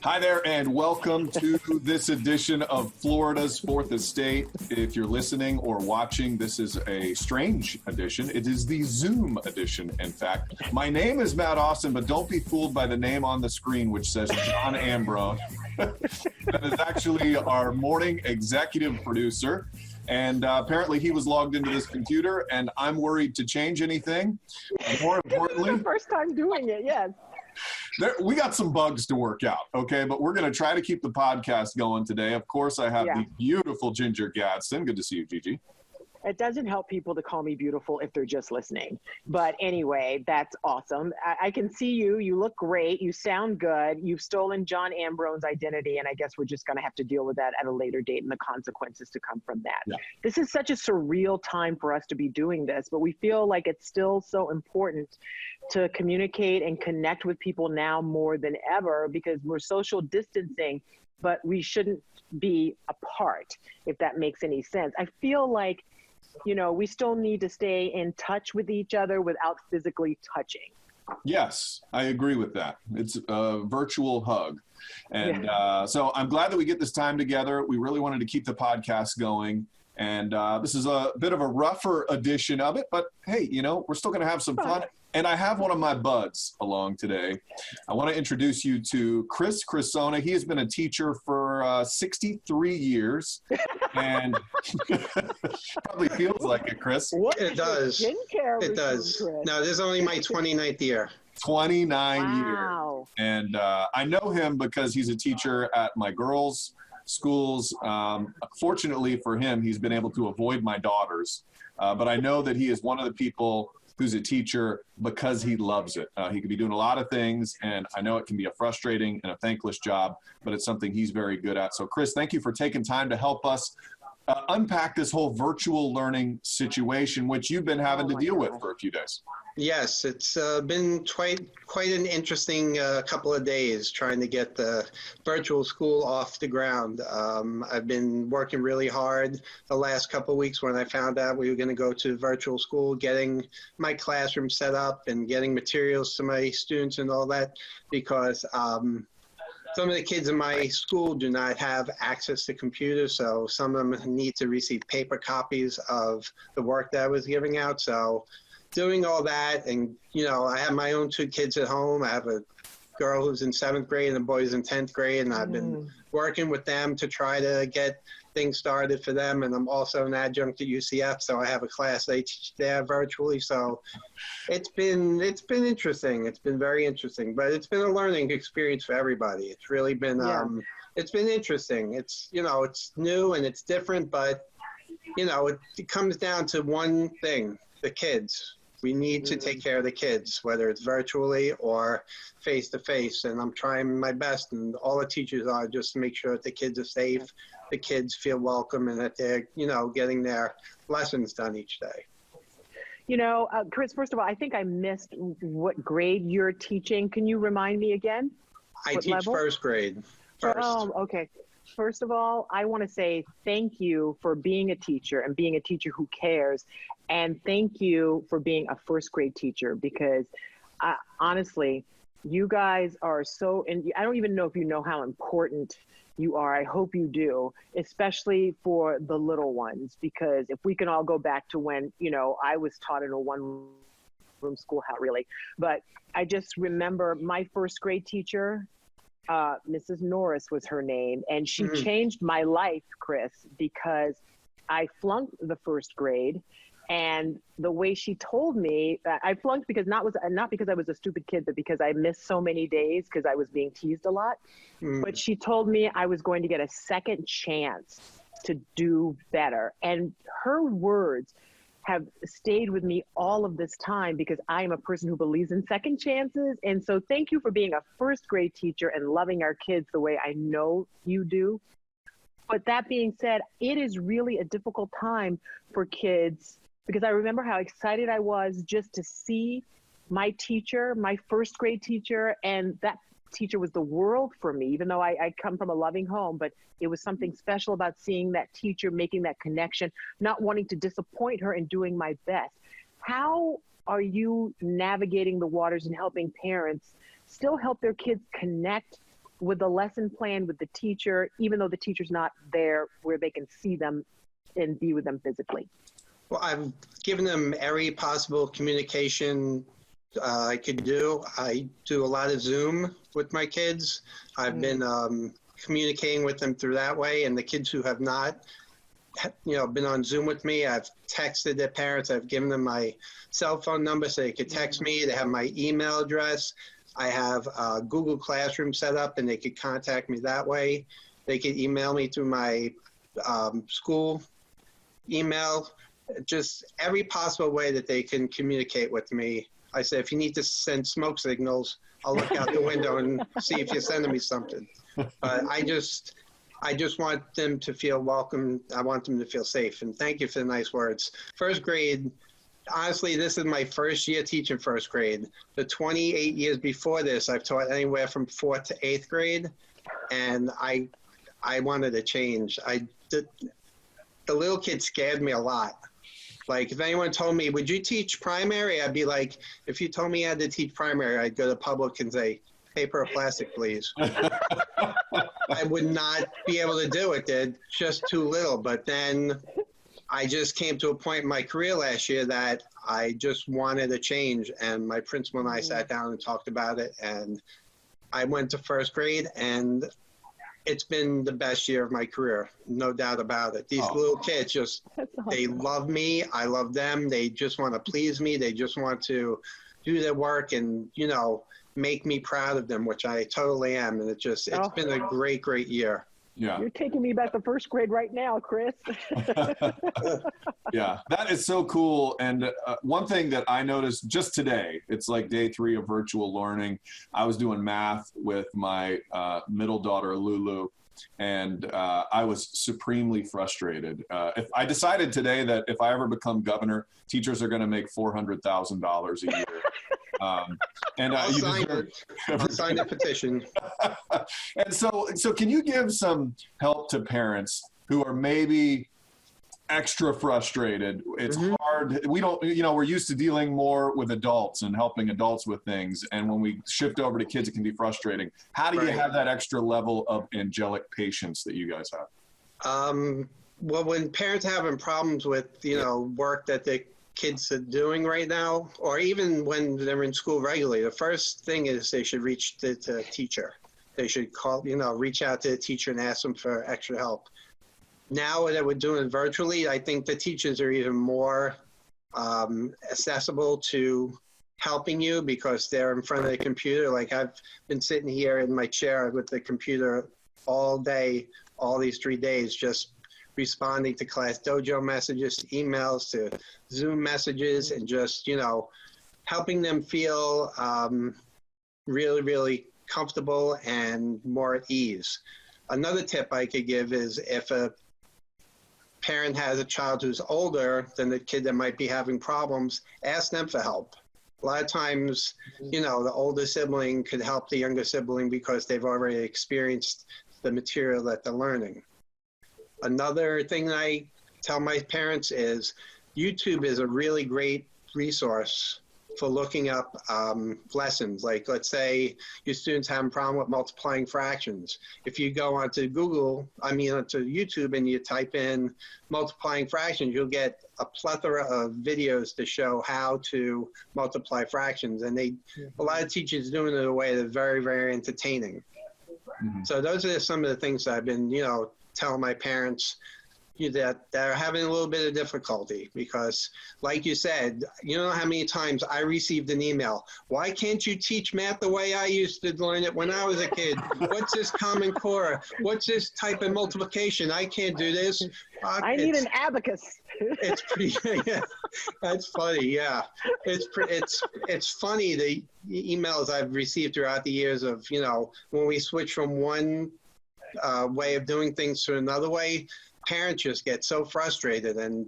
Hi there, and welcome to this edition of Florida's Fourth Estate. If you're listening or watching, this is a strange edition. It is the Zoom edition, in fact. My name is Matt Austin, but don't be fooled by the name on the screen, which says John Ambrone. That is actually our morning executive producer. And apparently he was logged into this computer, and I'm worried to change anything. More importantly, this is the first time doing it, yes. We got some bugs to work out, okay? But we're going to try to keep the podcast going today. Of course, I have the beautiful Ginger Gadsden. Good to see you, Gigi. It doesn't help people to call me beautiful if they're just listening. But anyway, that's awesome. I can see you. You look great. You sound good. You've stolen John Ambrone's identity, and I guess we're just going to have to deal with that at a later date and the consequences to come from that. Yeah. This is such a surreal time for us to be doing this, but we feel like it's still so important to communicate and connect with people now more than ever because we're social distancing, but we shouldn't be apart, if that makes any sense. I feel like, you know, we still need to stay in touch with each other without physically touching. Yes, I agree with that. It's a virtual hug. And so I'm glad that we get this time together. We really wanted to keep the podcast going. And this is a bit of a rougher edition of it, but hey, you know, we're still going to have some fun. And I have one of my buds along today. I want to introduce you to Chris Crisona. He has been a teacher for 63 years. And probably feels like it, Chris. It does. It does. No, this is only my 29th year. 29 years. And I know him because he's a teacher at my girls' schools. Fortunately for him, he's been able to avoid my daughters. But I know that he is one of the people who's a teacher because he loves it. He could be doing a lot of things, and I know it can be a frustrating and a thankless job, but it's something he's very good at. So, Chris, thank you for taking time to help us unpack this whole virtual learning situation, which you've been having to deal with for a few days. Yes, it's been quite an interesting couple of days trying to get the virtual school off the ground. I've been working really hard the last couple of weeks when I found out we were going to go to virtual school, getting my classroom set up and getting materials to my students and all that, because some of the kids in my school do not have access to computers, so some of them need to receive paper copies of the work that I was giving out. So doing all that, and you know, I have my own two kids at home. I have a girl who's in 7th grade and a boy who's in 10th grade, and I've been working with them to try to get things started for them. And I'm also an adjunct at UCF, so I have a class they teach there virtually. So it's been interesting. It's been very interesting, but it's been a learning experience for everybody. It's really been it's been interesting. It's, you know, it's new and it's different, but you know, it comes down to one thing: the kids. We need to take care of the kids, whether it's virtually or face-to-face. And I'm trying my best, and all the teachers are, just to make sure that the kids are safe, the kids feel welcome, and that they're, you know, getting their lessons done each day. You know, Chris, first of all, I think I missed what grade you're teaching. Can you remind me again? I teach level? 1st grade. First. Oh, okay. First of all, I want to say thank you for being a teacher and being a teacher who cares. And thank you for being a 1st grade teacher, because honestly, you guys are so, and I don't even know if you know how important you are. I hope you do, especially for the little ones, because if we can all go back to when, you know, I was taught in a one-room schoolhouse, really. But I just remember my 1st grade teacher, Mrs. Norris was her name, and she changed my life, Chris, because I flunked the 1st grade. And the way she told me, I flunked because not because I was a stupid kid, but because I missed so many days because I was being teased a lot. But she told me I was going to get a second chance to do better. And her words have stayed with me all of this time, because I am a person who believes in second chances. And so thank you for being a 1st grade teacher and loving our kids the way I know you do. But that being said, it is really a difficult time for kids, because I remember how excited I was just to see my teacher, my 1st grade teacher, and that teacher was the world for me, even though I come from a loving home. But it was something special about seeing that teacher, making that connection, not wanting to disappoint her and doing my best. How are you navigating the waters and helping parents still help their kids connect with the lesson plan with the teacher, even though the teacher's not there where they can see them and be with them physically? Well, I've given them every possible communication I could do. I do a lot of Zoom with my kids. I've been communicating with them through that way, and the kids who have not, been on Zoom with me, I've texted their parents. I've given them my cell phone number so they could text me. They have my email address. I have Google Classroom set up, and they could contact me that way. They could email me through my school email. Just every possible way that they can communicate with me. I say, if you need to send smoke signals, I'll look out the window and see if you're sending me something. But I just want them to feel welcome. I want them to feel safe. And thank you for the nice words. First grade, honestly, this is my first year teaching first grade. The 28 years before this, I've taught anywhere from 4th to 8th grade. And I wanted to change. The little kids scared me a lot. Like, if anyone told me, would you teach primary? I'd be like, if you told me I had to teach primary, I'd go to public and say, paper or plastic, please. I would not be able to do it. They're just too little. But then I just came to a point in my career last year that I just wanted a change. And my principal and I sat down and talked about it. And I went to first grade, and it's been the best year of my career, no doubt about it. These little kids just, they love me. I love them. They just want to please me. They just want to do their work and, make me proud of them, which I totally am. And it's been a great, great year. Yeah. You're taking me back to first grade right now, Chris. Yeah, that is so cool. And one thing that I noticed just today, it's like day 3 of virtual learning. I was doing math with my middle daughter, Lulu, and I was supremely frustrated. If I decided today that if I ever become governor, teachers are going to make $400,000 a year. And I'll sign the petition. And so can you give some help to parents who are maybe extra frustrated? It's hard. We don't, we're used to dealing more with adults and helping adults with things. And when we shift over to kids, it can be frustrating. How do you have that extra level of angelic patience that you guys have? Well, when parents are having problems with, work that they kids are doing right now, or even when they're in school regularly, the first thing is they should reach the teacher. They should call, reach out to the teacher and ask them for extra help. Now that we're doing it virtually, I think the teachers are even more accessible to helping you because they're in front of the computer. Like, I've been sitting here in my chair with the computer all day, all these 3 days, just responding to Class Dojo messages, to emails, to Zoom messages, and just, helping them feel really, really comfortable and more at ease. Another tip I could give is if a parent has a child who's older than the kid that might be having problems, ask them for help. A lot of times, the older sibling could help the younger sibling because they've already experienced the material that they're learning. Another thing that I tell my parents is YouTube is a really great resource for looking up lessons. Like, let's say your students have a problem with multiplying fractions. If you go onto onto YouTube and you type in multiplying fractions, you'll get a plethora of videos to show how to multiply fractions. And a lot of teachers doing it in a way that's very, very entertaining. So those are some of the things that I've been, telling my parents that are having a little bit of difficulty because, like you said, you know how many times I received an email, why can't you teach math the way I used to learn it when I was a kid? What's this Common Core? What's this type of multiplication? I can't do this. I need an abacus. It's pretty, yeah, that's funny, yeah. It's funny, the emails I've received throughout the years of, when we switch from one way of doing things to another way, parents just get so frustrated and,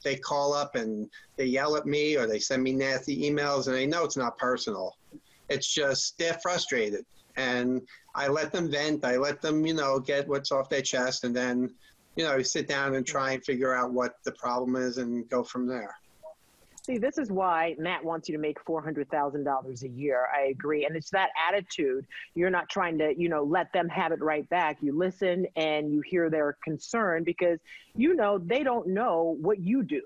they call up and they yell at me or they send me nasty emails and they know it's not personal. It's just they're frustrated. And I let them vent. I let them, get what's off their chest and then, sit down and try and figure out what the problem is and go from there. See, this is why Matt wants you to make $400,000 a year. I agree. And it's that attitude. You're not trying to, let them have it right back. You listen and you hear their concern because, they don't know what you do.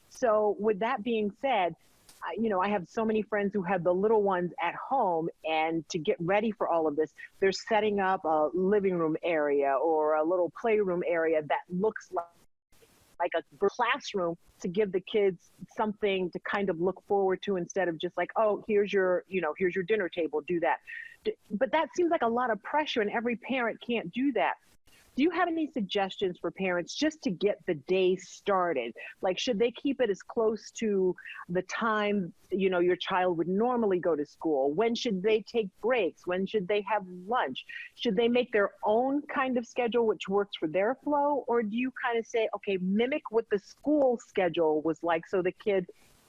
So with that being said, I have so many friends who have the little ones at home, and to get ready for all of this, they're setting up a living room area or a little playroom area that looks like a classroom to give the kids something to kind of look forward to instead of just like, oh, here's your dinner table, do that. But that seems like a lot of pressure, and every parent can't do that. Do you have any suggestions for parents just to get the day started? Like, should they keep it as close to the time, your child would normally go to school? When should they take breaks? When should they have lunch? Should they make their own kind of schedule which works for their flow? Or do you kind of say, okay, mimic what the school schedule was like so the kid,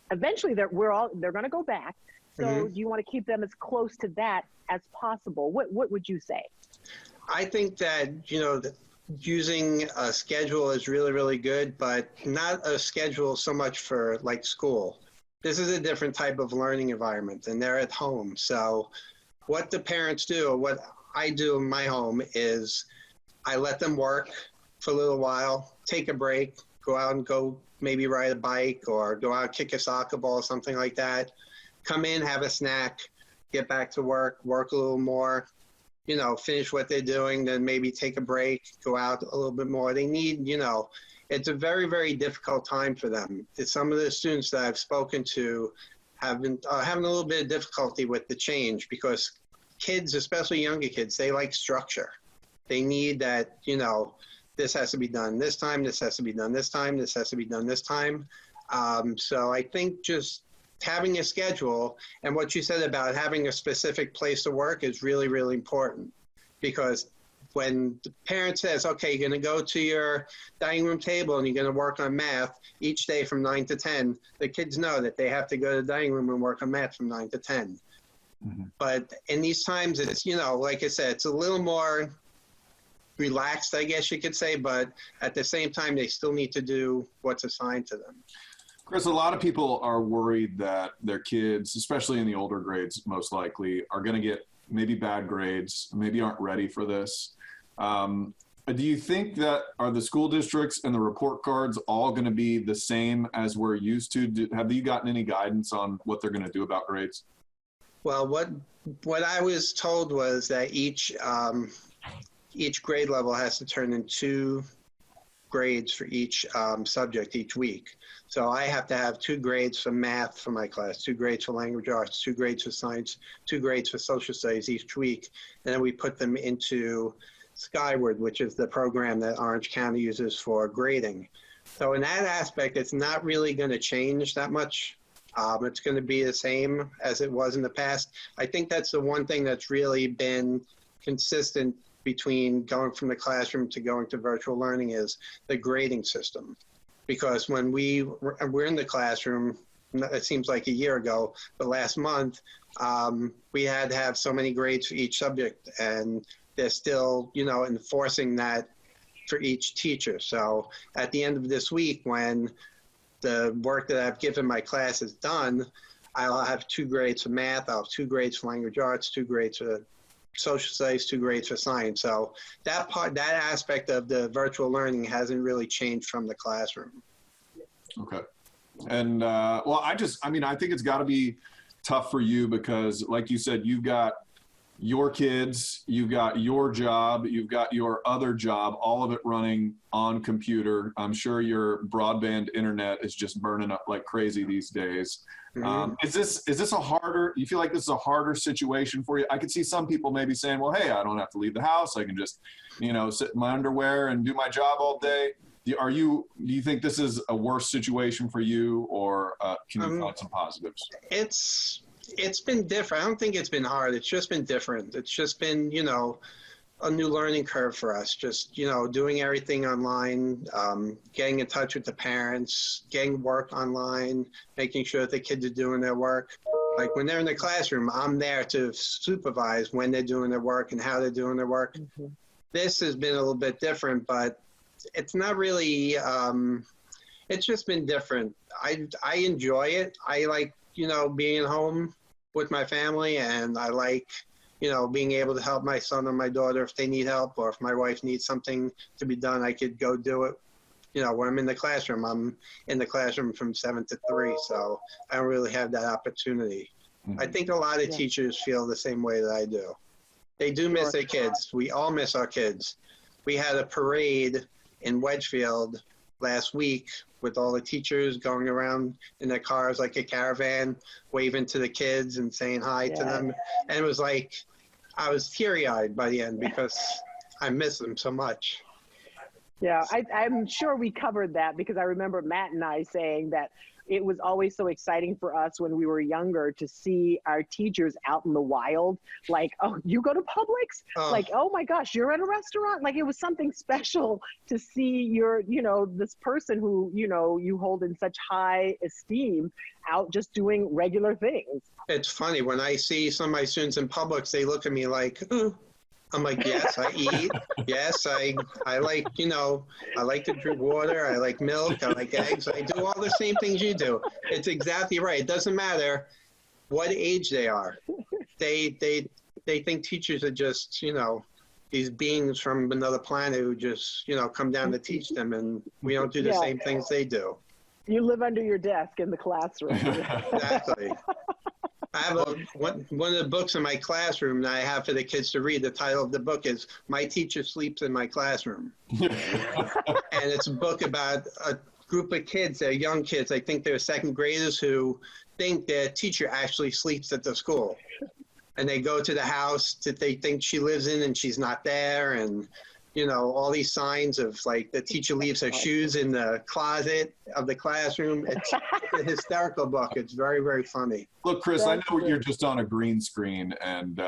eventually they're going to go back. So do you want to keep them as close to that as possible? What would you say? I think that, using a schedule is really, really good, but not a schedule so much for like school. This is a different type of learning environment, and they're at home. So what the parents do, or what I do in my home, is I let them work for a little while, take a break, go out and go maybe ride a bike or go out, kick a soccer ball, something like that. Come in, have a snack, get back to work a little more, finish what they're doing, then maybe take a break, go out a little bit more. They need, it's a very, very difficult time for them. Some of the students that I've spoken to have been having a little bit of difficulty with the change because kids, especially younger kids, they like structure. They need that, this has to be done this time, this has to be done this time, this has to be done this time. So I think just having a schedule, and what you said about having a specific place to work is really, really important, because when the parent says, okay, you're going to go to your dining room table and you're going to work on math each day from 9 to 10, the kids know that they have to go to the dining room and work on math from 9 to 10. But in these times, it's, like I said, it's a little more relaxed, I guess you could say, but at the same time, they still need to do what's assigned to them. Chris, a lot of people are worried that their kids, especially in the older grades, most likely, are going to get maybe bad grades, maybe aren't ready for this. Do you think that are the school districts and the report cards all going to be the same as we're used to? Have you gotten any guidance on what they're going to do about grades? Well, what I was told was that each grade level has to turn in 2 grades for each subject each week. So I have to have 2 grades for math for my class, 2 grades for language arts, 2 grades for science, 2 grades for social studies each week. And then we put them into Skyward, which is the program that Orange County uses for grading. So in that aspect, it's not really going to change that much. It's going to be the same as it was in the past. I think that's the one thing that's really been consistent between going from the classroom to going to virtual learning is the grading system. Because when we're in the classroom, it seems like a year ago, but last month, we had to have so many grades for each subject, and they're still, enforcing that for each teacher. So at the end of this week, when the work that I've given my class is done, I'll have 2 grades for math, I'll have 2 grades for language arts, 2 grades for social studies, 2 grades for science. So that aspect of the virtual learning hasn't really changed from the classroom. Okay. And I think it's got to be tough for you because, like you said, you've got your kids, you've got your job, you've got your other job, all of it running on computer. I'm sure your broadband internet is just burning up like crazy these days. Is this a harder, you feel like this is a harder situation for you? I could see some people maybe saying, well, hey, I don't have to leave the house. I can just, sit in my underwear and do my job all day. Do you think this is a worse situation for you, or can you find some positives? It's been different. I don't think it's been hard. It's just been different. It's just been, a new learning curve for us. Just, doing everything online, getting in touch with the parents, getting work online, making sure that the kids are doing their work. Like when they're in the classroom, I'm there to supervise when they're doing their work and how they're doing their work. This has been a little bit different, but it's not really, It's just been different. I enjoy it. I like, being home with my family, and I like, being able to help my son or my daughter if they need help, or if my wife needs something to be done, I could go do it. When I'm in the classroom, I'm in the classroom from 7 to 3, so I don't really have that opportunity. I think a lot of teachers feel the same way that I do. They do miss their kids. We all miss our kids. We had a parade in Wedgefield last week with all the teachers going around in their cars like a caravan, waving to the kids and saying hi to them. And it was like, I was teary-eyed by the end because I miss them so much. Yeah, I'm sure we covered that, because I remember Matt and I saying that it was always so exciting for us when we were younger to see our teachers out in the wild. Like, oh, you go to Publix? Like, oh my gosh, you're at a restaurant? Like, it was something special to see this person who, you hold in such high esteem out just doing regular things. It's funny, when I see some of my students in Publix, they look at me like, I'm like, yes, I eat. Yes, I like, I like to drink water. I like milk. I like eggs. I do all the same things you do. It's exactly right. It doesn't matter what age they are. They think teachers are just, these beings from another planet who just, come down to teach them, and we don't do the same things they do. You live under your desk in the classroom. Exactly. I have one of the books in my classroom that I have for the kids to read. The title of the book is "My Teacher Sleeps in My Classroom." And it's a book about a group of kids, they're young kids, I think they're second graders, who think their teacher actually sleeps at the school. And they go to the house that they think she lives in, and she's not there, and all these signs of like the teacher leaves her shoes in the closet of the classroom. It's a hysterical book. It's very, very funny. Look, Chris, I know you're just on a green screen and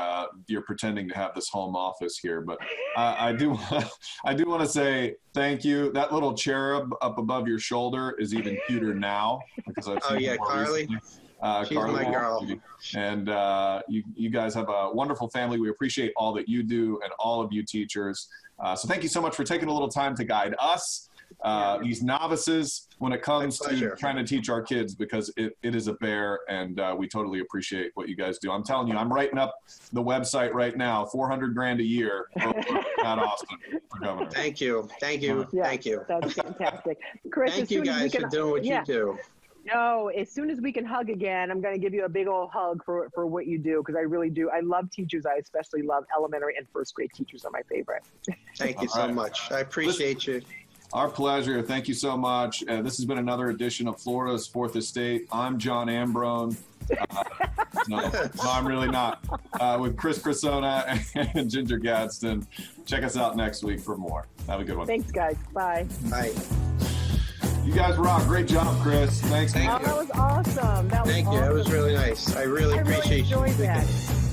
you're pretending to have this home office here, but I do want to say thank you. That little cherub up above your shoulder is even cuter now because I've seen Carly. She's Carly, my girl. And you guys have a wonderful family. We appreciate all that you do and all of you teachers. So thank you so much for taking a little time to guide us, these novices, when it comes to trying to teach our kids, because it is a bear, and we totally appreciate what you guys do. I'm telling you, I'm writing up the website right now, $400,000 a year for Matt Austin for governor. Thank you. Thank you. Yeah, Thank you. That's fantastic. Chris, Thank you guys for doing what you do. No, as soon as we can hug again, I'm going to give you a big old hug for what you do, because I really do. I love teachers. I especially love elementary and first grade teachers are my favorite. Thank you so much. I appreciate you. Our pleasure. Thank you so much. This has been another edition of Florida's Fourth Estate. I'm John Ambrone. No, I'm really not. With Chris Cressona and Ginger Gadsden. Check us out next week for more. Have a good one. Thanks, guys. Bye. Bye. You guys rock. Great job, Chris. Thanks. Thank you. That was awesome. Thank you. It was really nice. I really appreciate you. I really enjoyed that.